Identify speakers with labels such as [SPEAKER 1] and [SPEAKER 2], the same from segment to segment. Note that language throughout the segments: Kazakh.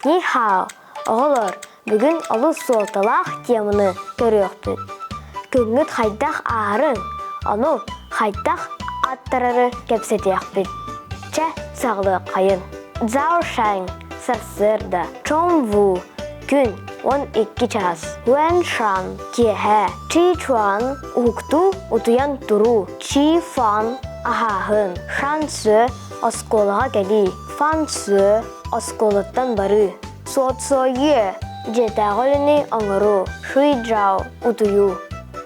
[SPEAKER 1] Ни хау, оғылыр, бүгін олыс солталақ теміні көріқпін. Күнгіт қайдақ ағырын, оны қайдақ аттарары кепсетеқпін. Чә сағлы қайын. Зау шаң, сырсырда, чомву, күн 12 час. Уэн шан, кеһә, чи чуан, уқту, утуян туру, чи фан, ахахын, шансы, осколыға кәли, фансы, осколыттан бары. Сот-сойы, жетағылыны оңыру, шуйджау, утую.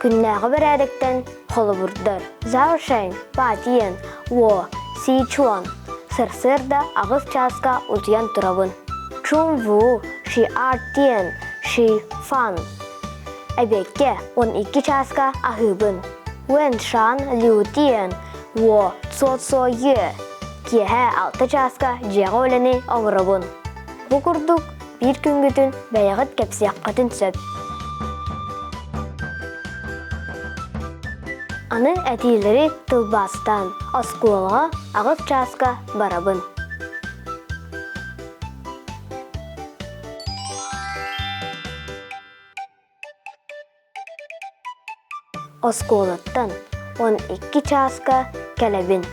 [SPEAKER 1] Күннәғы бір әдіктен қолы бұрдар. Зау шаң, батиен, о, си чуан. Сырсырда ағыз часка утуян турабын. Чумву, ши артиен, ши фан. Әбекке 12 часка ахыбын. Уэн шан лютиен, о, сот-сойы. Кеһә 6 часка жеға өліні оңырабын. Бұ күрдік бір күнгітін бәйіғыт кәпсияққатын сөп. Аны әтейлері тылбастан, осколға ағыз часка барабын. Осколыттан 12 часка кәлебін.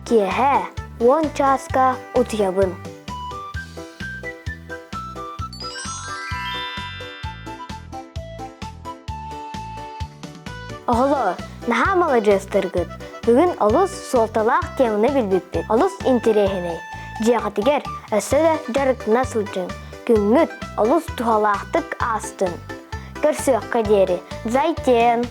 [SPEAKER 1] Кеһә 10 часка утыябын. Оғылы, наға малы жастырғыд. Бүгін олыс солталақ теміні білбіппет. Олыс интерехіне. Жеғатығер, өсі де жарықына сылжын. Күнгіт олыс тухалақтық астын. Көрсіқ қадері. Зайтен.